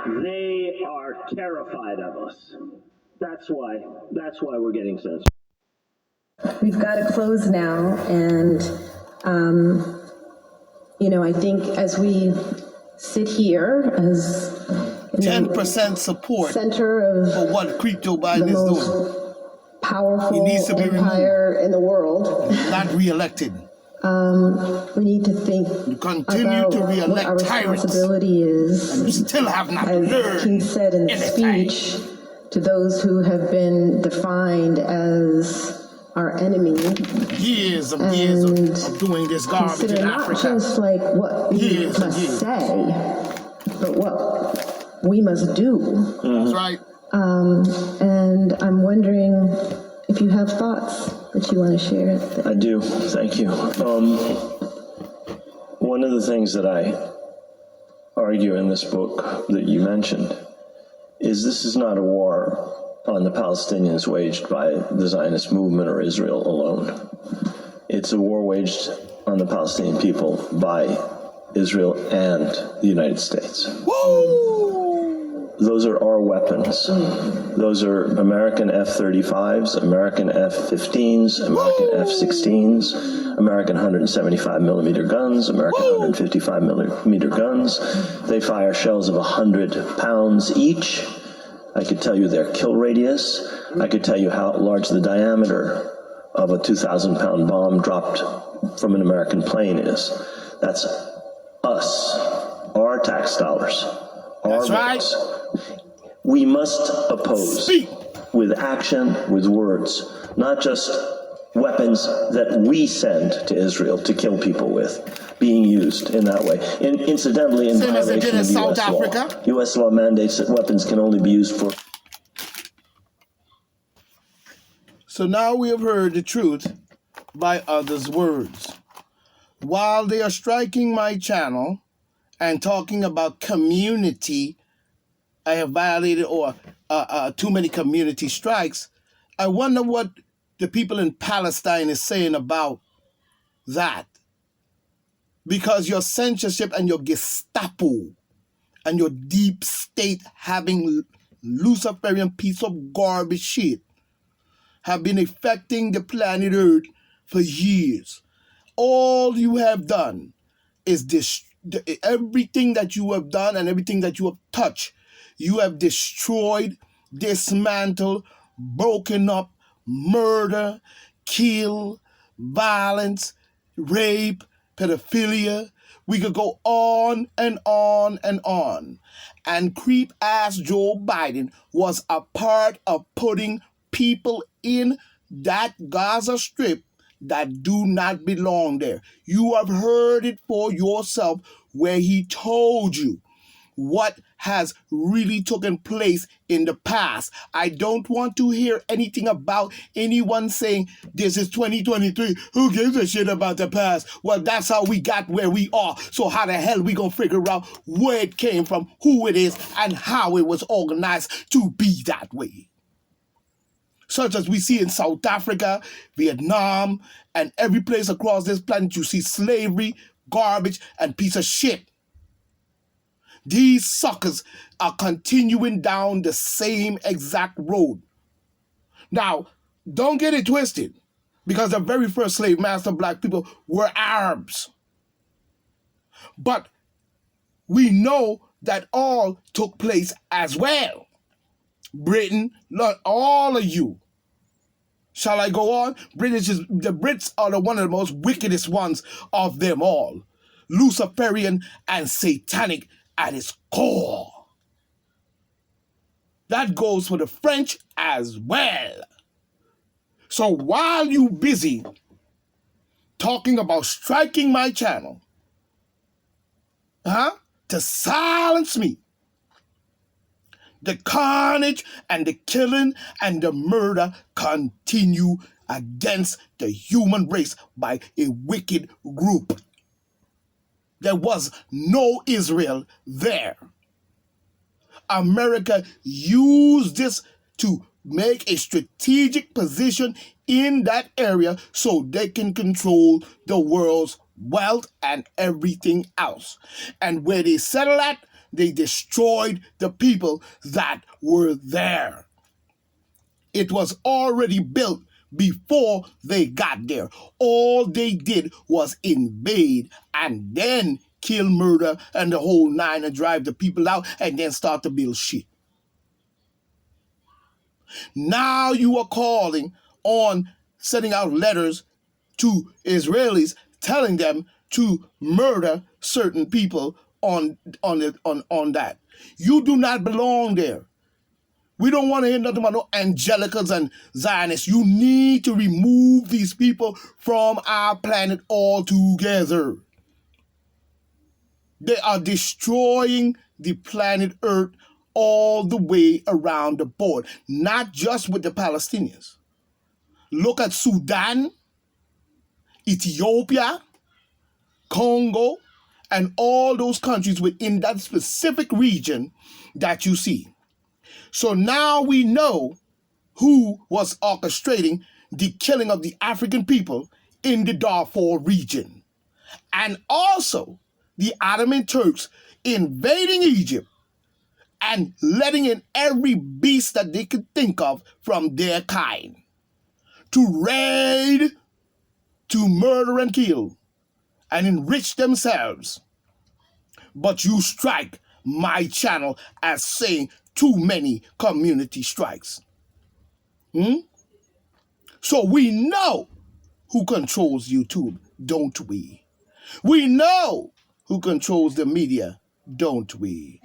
They are terrified of us. That's why we're getting censored. We've got to close now, and I think as we sit here as 10% support center of for what Joe Biden the is most doing. powerful He needs to be empire in the world, Not reelected. we need to think You continue about to what reelect our tyrants, responsibility is, and you still have not as learned King said in the anything. speech, to those who have been defined as our enemy. Years of doing this garbage Consider in not Africa. just like what we Years and must years. say, but what we must do. That's right. And I'm wondering if you have thoughts that you want to share. I do. Thank you. One of the things that I argue in this book that you mentioned is this is not a war on the Palestinians waged by the Zionist movement or Israel alone. It's a war waged on the Palestinian people by Israel and the United States. Woo! Those are our weapons. Those are American F-35s, American F-15s, American F-16s, American 175 millimeter guns, American 155 millimeter guns. They fire shells of 100 pounds each. I could tell you their kill radius. I could tell you how large the diameter of a 2,000-pound bomb dropped from an American plane is. That's us, our tax dollars, our That's right. votes. We must oppose with action, with words, not just weapons that we send to Israel to kill people with being used in that way. Incidentally, in Same as they did violation in of South U.S. law. Africa. U.S. law mandates that weapons can only be used for... So now we have heard the truth by others' words. While they are striking my channel and talking about community, I have violated or too many community strikes, I wonder what the people in Palestine is saying about that. Because your censorship and your Gestapo and your deep state having Luciferian piece of garbage shit have been affecting the planet Earth for years. All you have done is everything that you have done and everything that you have touched, you have destroyed, dismantled, broken up, murder, kill, violence, rape, pedophilia. We could go on and on and on. And creep-ass Joe Biden was a part of putting people in that Gaza Strip that do not belong there. You have heard it for yourself where he told you what has really taken place in the past. I don't want to hear anything about anyone saying this is 2023. Who gives a shit about the past? Well, that's how we got where we are. So how the hell we gonna figure out where it came from, who it is, and how it was organized to be that way? Such as we see in South Africa, Vietnam, and every place across this planet, you see slavery, garbage, and piece of shit. These suckers are continuing down the same exact road. Now, don't get it twisted, because the very first slave master black people were Arabs. But we know that all took place as well. Britain, not all of you. Shall I go on? The Brits are one of the most wickedest ones of them all. Luciferian and satanic at its core. That goes for the French as well. So while you busy talking about striking my channel, to silence me, the carnage and the killing and the murder continue against the human race by a wicked group. There was no Israel there. America used this to make a strategic position in that area so they can control the world's wealth and everything else. And where they settle at, they destroyed the people that were there. It was already built before they got there. All they did was invade and then kill, murder, and the whole nine and drive the people out and then start to build shit. Now you are calling on sending out letters to Israelis telling them to murder certain people on that. You do not belong there. We don't want to hear nothing about no angelicals and Zionists. You need to remove these people from our planet altogether. They are destroying the planet Earth all the way around the board, not just with the Palestinians. Look at Sudan, Ethiopia, Congo, and all those countries within that specific region that you see. So now we know who was orchestrating the killing of the African people in the Darfur region. And also the Ottoman Turks invading Egypt and letting in every beast that they could think of from their kind to raid, to murder and kill, and enrich themselves. But you strike my channel as saying too many community strikes. So we know who controls YouTube, don't we? We know who controls the media, don't we?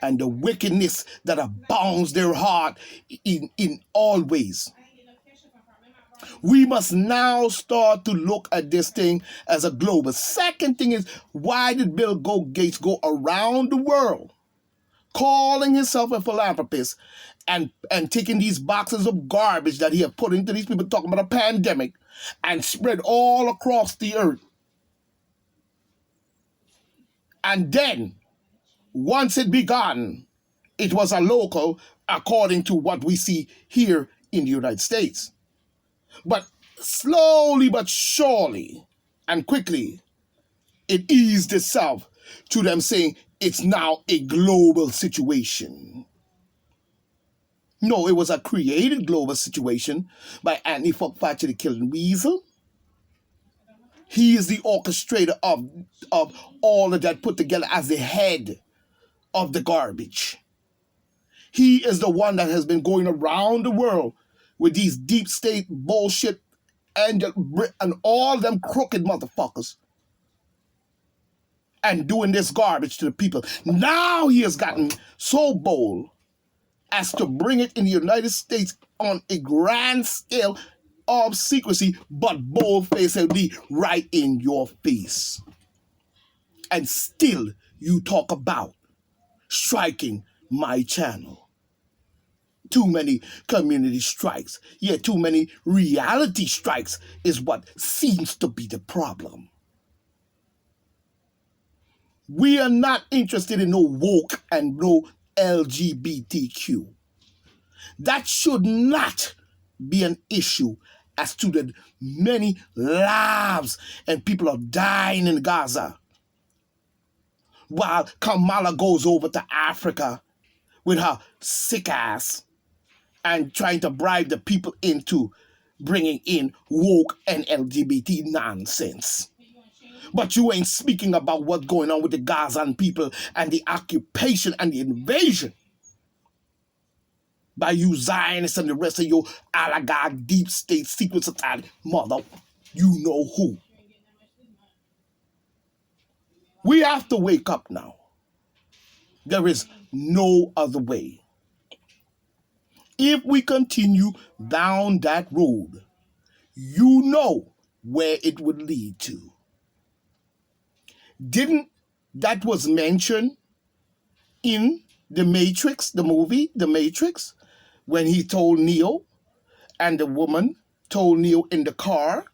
And the wickedness that abounds their heart in all ways. We must now start to look at this thing as a global. Second thing is, why did Bill Gates go around the world calling himself a philanthropist and taking these boxes of garbage that he had put into these people talking about a pandemic and spread all across the earth? And then, once it began, it was a local according to what we see here in the United States. But slowly but surely and quickly, it eased itself to them saying it's now a global situation. No, it was a created global situation by Anthony Fuckfatcher the Killing Weasel. He is the orchestrator of all of that put together as the head of the garbage. He is the one that has been going around the world with these deep state bullshit and all them crooked motherfuckers and doing this garbage to the people. Now he has gotten so bold as to bring it in the United States on a grand scale of secrecy, but bold-facedly right in your face. And still you talk about striking my channel. Too many community strikes. Yeah, too many reality strikes is what seems to be the problem. We are not interested in no woke and no LGBTQ. That should not be an issue as to the many lives and people are dying in Gaza. While Kamala goes over to Africa with her sick ass and trying to bribe the people into bringing in woke and LGBT nonsense. But you ain't speaking about what's going on with the Gazan people and the occupation and the invasion by you Zionists and the rest of your oligarch, deep state, secret society, mother, you know who. We have to wake up now. There is no other way. If we continue down that road, you know where it would lead to. Didn't that was mentioned in The Matrix, the movie, The Matrix, when he told Neo and the woman told Neo in the car,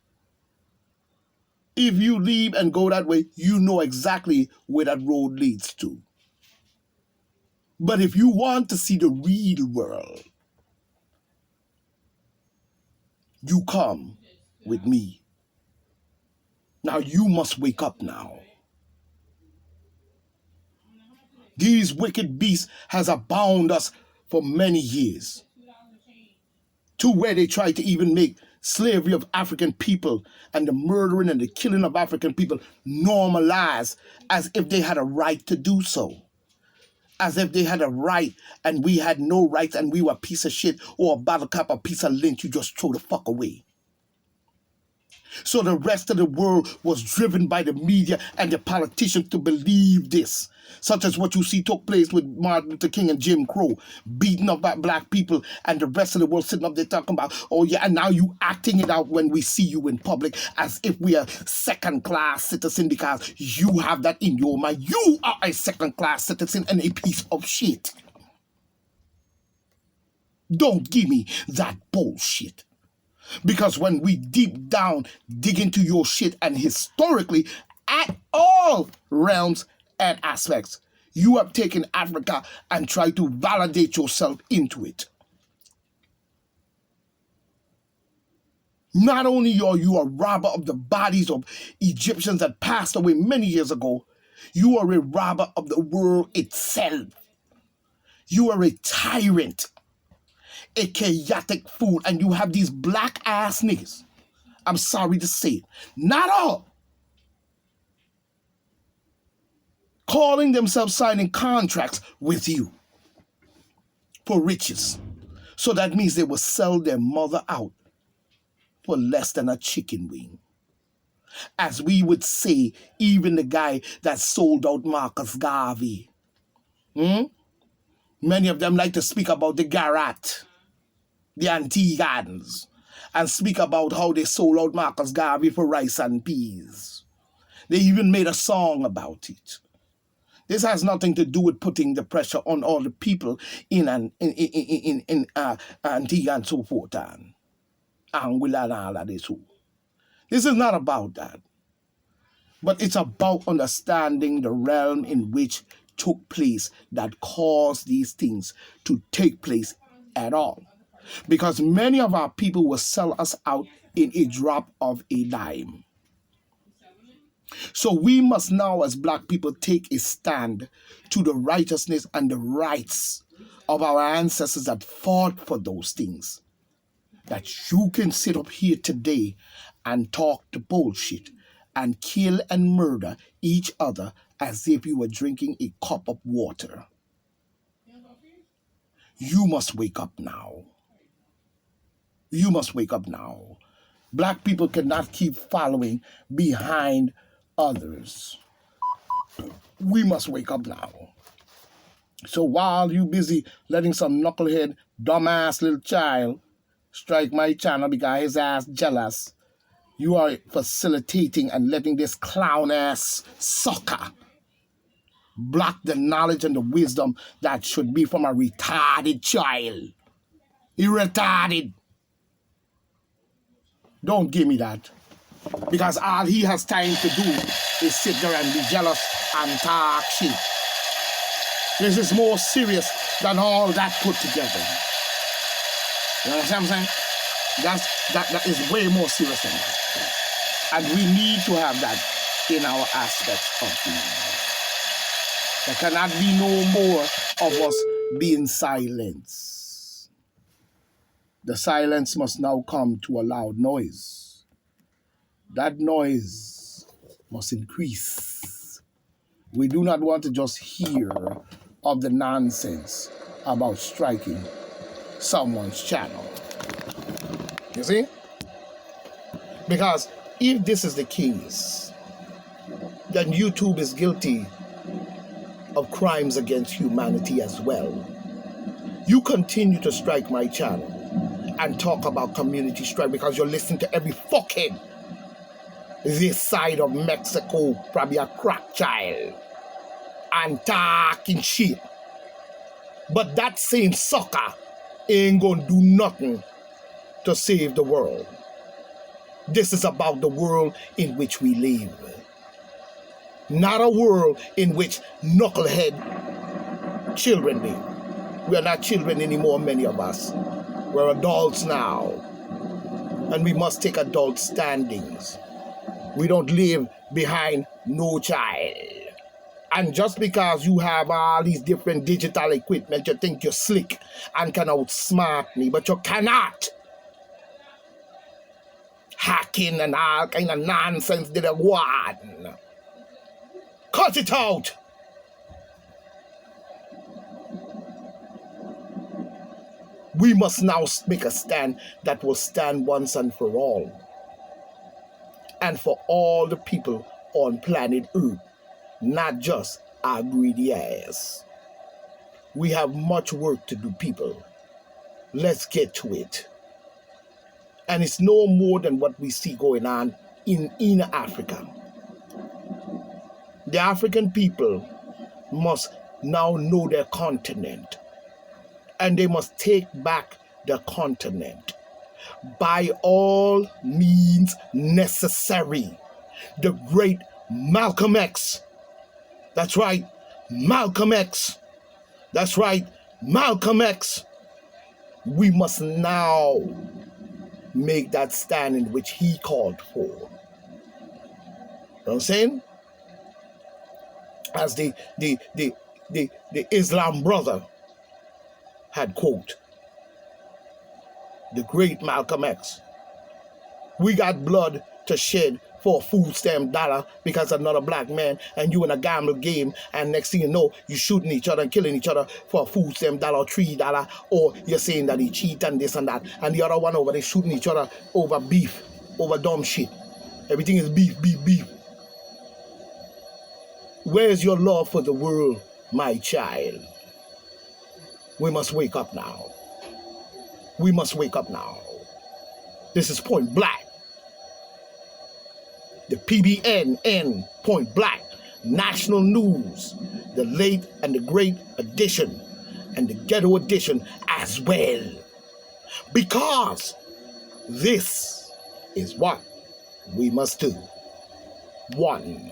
if you leave and go that way, you know exactly where that road leads to. But if you want to see the real world, you come with me. Now you must wake up now. These wicked beasts has abound us for many years, to where they try to even make slavery of African people and the murdering and the killing of African people normalized, as if they had a right to do so. As if they had a right and we had no rights and we were a piece of shit or a bottle cap, a piece of lint you just throw the fuck away. So the rest of the world was driven by the media and the politicians to believe this, such as what you see took place with Martin Luther King and Jim Crow, beating up black people, and the rest of the world sitting up there talking about, oh yeah, and now you acting it out when we see you in public as if we are second-class citizen because you have that in your mind. You are a second-class citizen and a piece of shit. Don't give me that bullshit. Because when we deep down dig into your shit and historically at all realms and aspects, you have taken Africa and tried to validate yourself into it. Not only are you a robber of the bodies of Egyptians that passed away many years ago, you are a robber of the world itself. You are a tyrant, a chaotic fool, and you have these black ass niggas, I'm sorry to say it, not all, calling themselves signing contracts with you for riches. So that means they will sell their mother out for less than a chicken wing. As we would say, even the guy that sold out Marcus Garvey. Many of them like to speak about the Garrett, the Antiguans, and speak about how they sold out Marcus Garvey for rice and peas. They even made a song about it. This has nothing to do with putting the pressure on all the people in Antigua and so forth, and Anguilla and all of this. This is not about that. But it's about understanding the realm in which took place that caused these things to take place at all. Because many of our people will sell us out in a drop of a dime. So we must now, as black people, take a stand to the righteousness and the rights of our ancestors that fought for those things. That you can sit up here today and talk the bullshit and kill and murder each other as if you were drinking a cup of water. You must wake up now. You must wake up now. Black people cannot keep following behind others. We must wake up now. So while you busy letting some knucklehead, dumbass little child strike my channel because his ass jealous, you are facilitating and letting this clown-ass sucker block the knowledge and the wisdom that should be from a retarded child. He retarded. Don't give me that. Because all he has time to do is sit there and be jealous and talk shit. This is more serious than all that put together. You understand what I'm saying? That is way more serious than that. And we need to have that in our aspects of being. There cannot be no more of us being silenced. The silence must now come to a loud noise. That noise must increase. We do not want to just hear of the nonsense about striking someone's channel. You see? Because if this is the case, then YouTube is guilty of crimes against humanity as well. You continue to strike my channel and talk about community strike because you're listening to every fuckhead this side of Mexico, probably a crack child, and talking shit. But that same sucker ain't gonna do nothing to save the world. This is about the world in which we live. Not a world in which knucklehead children live. We are not children anymore, many of us. We're adults now. And we must take adult standings. We don't live behind no child. And just because you have all these different digital equipment, you think you're slick and can outsmart me, but you cannot. Hacking and all kind of nonsense did a one. Cut it out. We must now make a stand that will stand once and for all. And for all the people on planet Earth, not just our greedy ass. We have much work to do, people. Let's get to it. And it's no more than what we see going on in Africa. The African people must now know their continent. And they must take back the continent by all means necessary. The great Malcolm X. That's right, Malcolm X. That's right, Malcolm X. We must now make that stand in which he called for. You know what I'm saying? As the Islam brother had quote, the great Malcolm X. We got blood to shed for a food stamp dollar because another black man and you in a gamble game, and next thing you know, you shooting each other and killing each other for a food stamp dollar, $3, or you're saying that he cheat and this and that, and the other one over there shooting each other over beef, over dumb shit. Everything is beef, beef, beef. Where's your love for the world, my child? We must wake up now. We must wake up now. This is Point Black. The PBN, Point Black, National News, the late and the great edition, and the ghetto edition as well. Because this is what we must do. 1.